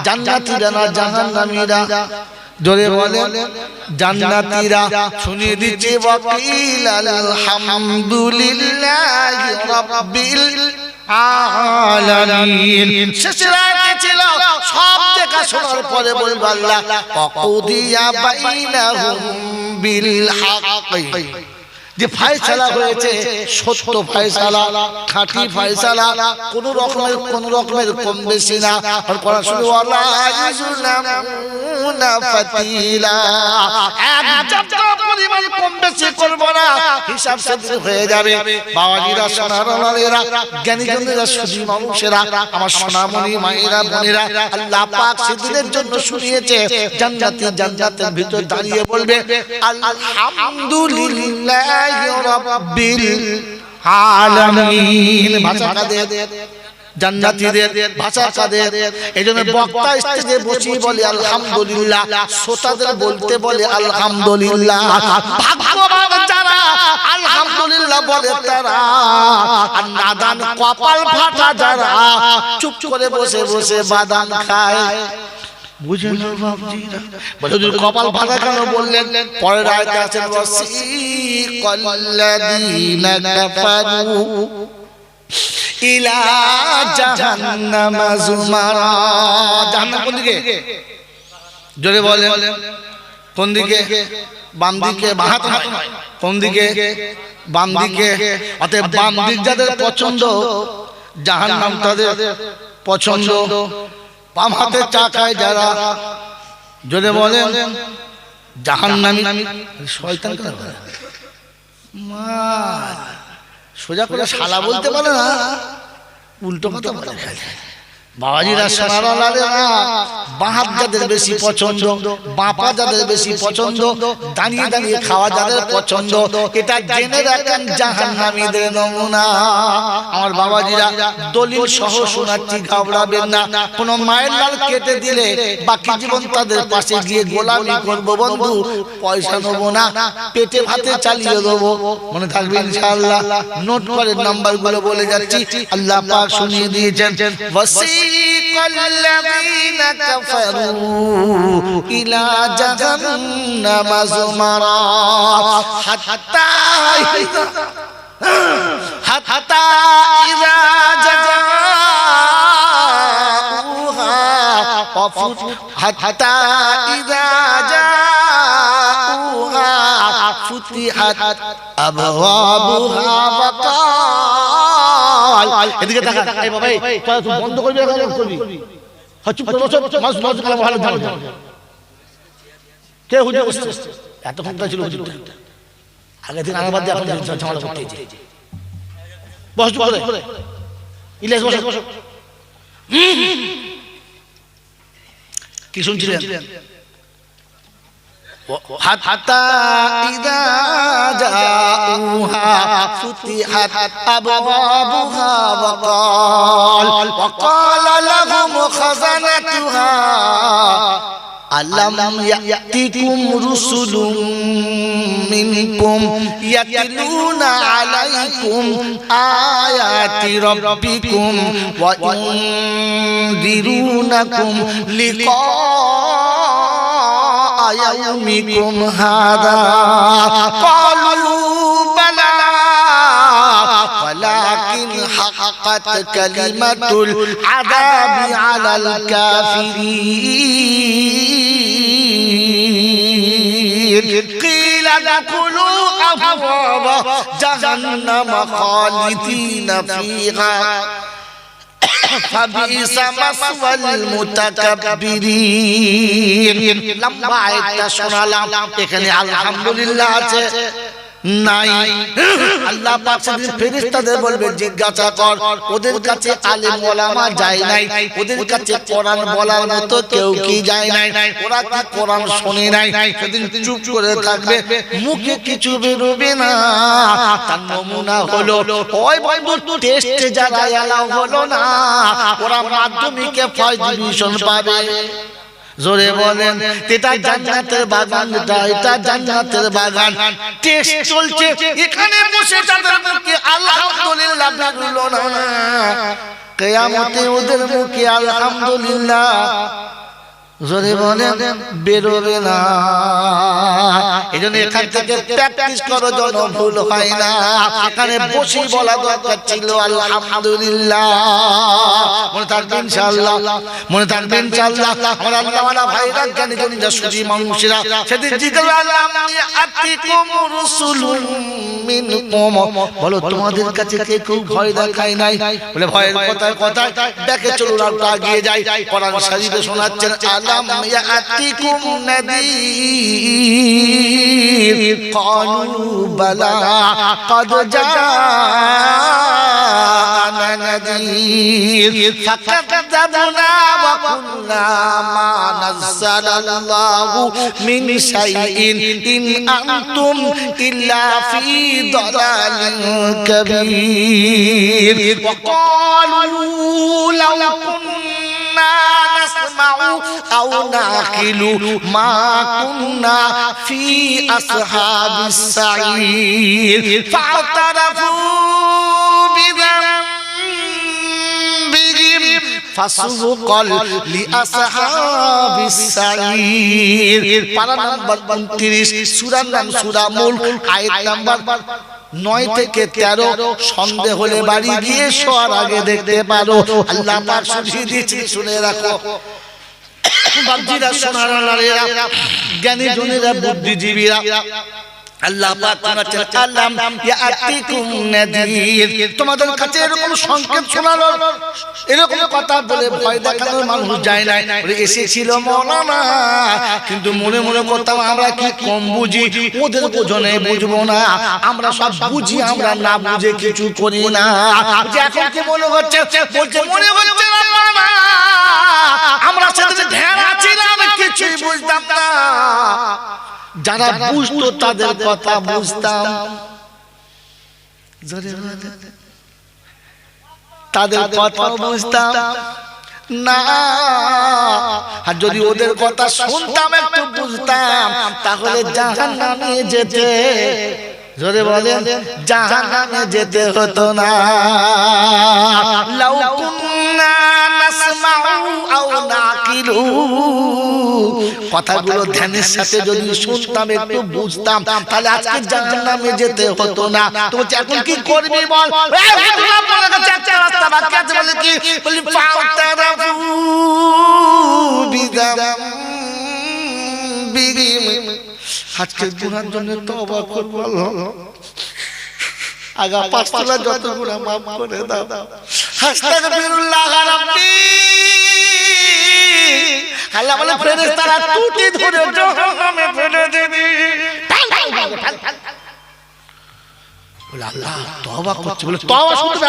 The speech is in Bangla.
জান্নাতীরা না জাহান্নামীরা? জোরে বলেন জান্নাতীরা। শুনিয়ে দিচ্ছি ওয়াকিল আলহামদুলিল্লাহি রাব্বিল আলামিন। শেষের আয়াতে ছিল সব দেখা শোনার পরে বলবো আল্লাহ ওয়াকুদিয়া বাইনাহুম বিল হক, যে ফায়সালা হয়েছে সত্য ফায়সালা, খাঁটি ফায়সালা, কোন রকমের কম বেশি না। আর কোরআন শুনে ওয়ালা ইউজলামুনা ফাতিলা, এক জাবরা পরিমাণ কম বেশি করব না, হিসাব সেদিন হয়ে যাবে। বাবাজিরা, সোনারওয়ালারা, জ্ঞানীজনেরা, সুধী মানুষেরা, আমার সোনামণি মায়েরা, বোনেরা, আল্লাহ পাক সেদিনের জন্য শুনিয়েছে জান্নাতের ভিতর দাঁড়িয়ে বলবে আলহামদুলিল্লাহ রাব্বিল আলামিন। ভাষা কাদের? জান্নাতীদের ভাষা কাদের? এইজন্য বক্তা স্টেজে বসে বলে আলহামদুলিল্লাহ, শ্রোতাদের বলতে বলে আলহামদুলিল্লাহ। ভাগ্যবান যারা আলহামদুলিল্লাহ বলে তারা, আর নাদান কপাল ফাটা যারা চুপ করে বসে বসে বাদাম খায়। বুঝে না বাবজিরা? বলে কপাল ফাটা কেন বললেন? পরের আয়াতে আছেন ওয়াসিকাল্লাযীনা কাফারু ইলা জাহান্নামা যুমারা। জাহান্নাম কোন দিকে? জোরে বলেন কোন দিকে? বাম দিকে, বাম হাত নয়। কোন দিকে? বাম দিকে। অতএব বাম দিক যাদের পছন্দ, জাহান্নাম তাদের পছন্দ। বাম হাতে চা খায় যারা, জোরে বলেন জাহান্নামী। শয়তান সোজা করে শালা বলতে পারে না, উল্টো কথা বলে। বাবাজিরা, সোনারওয়ালারা, বাঁ হাত যাদের বেশি পছন্দ, বাঁ পা যাদের বেশি পছন্দ, দাঁড়িয়ে দাঁড়িয়ে খাওয়া যাদের পছন্দ, এটা জেনে রাখেন জাহান্নামীদের নমুনা। আমার বাবাজিরা, দলিল সহ শোনাচ্ছি, ঘাবড়াবেন না। কোন মায়ের লাল কেটে দিলে বাকি জীবন তাদের পাশে গিয়ে গোলামি করবো বন্ধু, পয়সা নেবো না, পেটে ভাতে চালিয়ে দেবো। মনে থাকবে ইনশাআল্লাহ। নোট করে নাম্বার গুলো বলে যাচ্ছি, আল্লাহ পাক শুনিয়ে দিয়েছেন الذين كفروا إلى جهنم زمرا حتى إذا جاءوها فتحت أبوابها وقال এদিকে তাকা। এই বাবা, এই তুই বন্ধ করবি না করবি? চুপ করে বসো, মাস কালাম ভালো ভালো। কে হুজুর বসছে? এত ফোনটা ছিল হুজুর আগে থেকে আনাবাদ দিয়ে এখন ঝামেলা করতেছে। বস চুপ করে। ইলিয়াস বসো। কি শুনছিলেন? حتى إذا جاءوها فتحت أبوابها وقال لهم خزنتها ألم يأتكم رسل منكم يتلون عليكم آيات ربكم وينذرونكم لقاء يومكم هذا قالوا بلى ولكن حقت كلمة العذاب على الكافرين قيل ادخلوا أبواب جهنم خالدين فيها فبئس مثوى المتكبرين। লম্বা আয়াতটা শোনালাম, এখানে আলহামদুলিল্লাহ আছে নাই? আল্লাহ পাক সেদিন ফেরেশতাদের বলবে জিজ্ঞাসা কর, ওদের কাছে আলেম ওলামা যায় নাই, ওদের কাছে কোরআন বলার মতো কেউ কি যায় নাই? ওরা কি কোরআন শোনে নাই? সেদিন চুপ করে থাকবে, মুখে কিছু বেরোবে না। তার নমুনা হলো ওই বন্ধু টেস্টে যারা এলাও হলো না, ওরা মাধ্যমিকে ফার্স্ট ডিভিশন পাবে। জোরে বলেন, এটা জান্নাতের বাগান, এটা জান্নাতের বাগান। টেস্ট চলছে, এখানে বসে তাদের মুখে আলহামদুলিল্লাহ বেরোলো না। কিয়ামতে ওদের মুখে আলহামদুলিল্লাহ জোরে বলেন বেরোবে না। এজন্য এখান থেকে প্র্যাকটিস করো যেন ভুল হয় না। এখানে বসে বলা দরকার ছিল আলহামদুলিল্লাহ। মনে থাকবে ইনশাআল্লাহ, মনে থাকবে ইনশাআল্লাহ। আমার আল্লাহওয়ালা ভাইরা জ্ঞানী জনিরা সুজি মানুষেরা সেদিন জিজ্ঞাসা আল্লাহ আতিকুম রাসূলুম মিনকুম, বলো তোমাদের কাছে কে কেউ ভয় দেখায় নাই? বলে ভয়ের কথায় দেখে চলুন আর এগিয়ে যাই। কোরআন শরীফে শোনাচ্ছেন আলাম ইয়াতিকুম নাযীর ক্বালু বালা ক্বাদ জাআনা নাযীর ফাকাযযাবনা ওয়া কুল্লা মা নাযালাল্লাহু মিন শাইইন ইন আনতুম ইল্লা ফি দালালিন কাবীর ওয়া ক্বালু লাউ কুন্না নাসমাউ আও নাকিলু মা কুন্না ফি আসহাবিস সাঈর ফাতারাফু বিযামবিহিম ফাসুকাল লিআসহাবিস সাঈর। পারা নাম্বার 29, সূরার নাম সূরা মুলক, আয়াত নাম্বার 9 থেকে 13। সন্দেহ হলে বাড়ি গিয়ে শোয়ার আগে দেখতে পারো। আল্লাহ পাক শুনিয়ে দিয়েছে, শুনে রাখো বাপজিরা, সোনারারা, জ্ঞানী জনেরা, বুদ্ধিজীবীরা। আল্লাহ পাক বলেছেন আলাম ইয়াতিকুম নাযীর, তোমাদের কাছে এরকম সংকেত শোনালো, এরকম কথা বলে ভয় দেখানোর মানুষ যায় না। বলে এসেছিল মাওলানা, কিন্তু মনে মনে করতাম আমরা কি কম বুঝি, ওদের বোঝনে বুঝবো না, আমরা সব বুঝি, আমরা না বুঝে কিছু করি না। যে এখন কি মনে হচ্ছে, বলছে মনে হচ্ছে মাওলানা আমরা সেদিন ধ্যান ছিলাম, কিছুই বুঝতাম না। যারা বুঝতো তাদের কথা বুঝতাম, তাদের কথা বুঝতাম না। আর যদি ওদের কথা শুনতাম, একটু বুঝতাম, তাহলে জাহান্নামে যেতে, জোরে বলেন, জাহান্নামে যেতে হতো না। লাউ কুন্না নাসমাউ আও নাকিলু, কথাগুলো ধ্যানের সাথে যদি শুনতাম, একটু বুঝতাম, তাহলে আজকে জাহান্নামে যেতে হতো না। তো এখন কি করবি বল? একটা রাস্তা বাকি আছে, বলে কি? বলি ফাতারাফু বিযামবিহিম, আজকের গুনার জন্য তওবা করব আল্লাহ, আগা পাঁচতলা যত গুনাহ মাফ করে দাও। আস্তাগফিরুল্লাহ রাব্বি, আল্লাহ বলে ফেরেশতারা টুটি ধরে জাহান্নামে ফেলে দেবে। বলে আল্লাহ তওবা করছে, বলে তওবা শুনতে